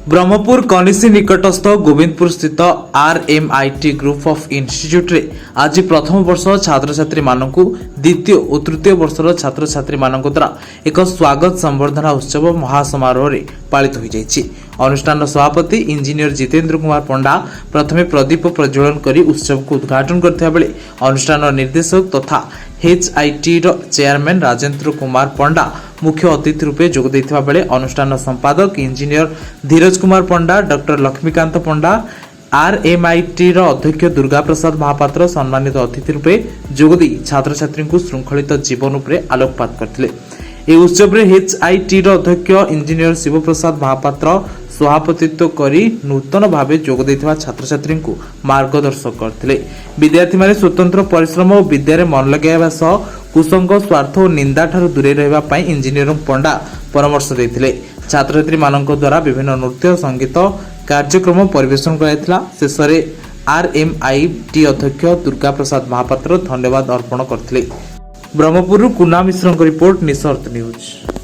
ब्रह्मपुर कनिसी निकटस्थ गोविंदपुर स्थित RMIT group of institute रे आज प्रथम वर्ष छात्र छात्री मानकु द्वितीय और तृतीय वर्षर छात्र छात्री मानक द्वारा एक स्वागत संबर्धना उत्सव महासमारोह रे पालित हो जाइछि। अनुष्ठान सभापति इंजीनियर जितेंद्र कुमार पंडा प्रथमे प्रदीप प्रज्वलन करी उत्सव को उद्घाटन करथिया बेले अनुष्ठान निर्देशक तथा HIT रो चेयरमैन राजेंद्र कुमार पंडा मुख्य अतिथि रूपे जोग देथिबा बेले अनुष्ठान संपादक इंजीनियर धीरज कुमार पंडा डॉक्टर लक्ष्मीकांत पंडा RMIT रो अध्यक्ष दुर्गा प्रसाद महापात्र सम्मानित अतिथि रूपे जोग दी छात्र छात्री को श्रृंखलित जीवन उपरे आलोकपात करथिले। ए उत्सव रे HIT रो अध्यक्ष इंजीनियर शिव प्रसाद महापात्र सभापतित्व करी नूतन भावे जोग देथिबा छात्र छात्री को मार्गदर्शन करथिले। विद्यार्थी माने स्वतंत्र परिश्रम और विद्यारे मन लगाइबा सह कुसंग स्वार्थ और निंदा ठारू दूरे रहबा पई इंजीनियर पंडा परामर्श देथिले। छात्र छात्री मानक द्वारा विभिन्न नृत्य संगीत कार्यक्रम परिवेशन कराइथिला। शेषरे RMIT अध्यक्ष दुर्गा प्रसाद महापात्र धन्यवाद अर्पण करथिले। ब्रह्मपुर कुना मिश्रଙ୍କ रिपोर्ट निसर्त न्यूज।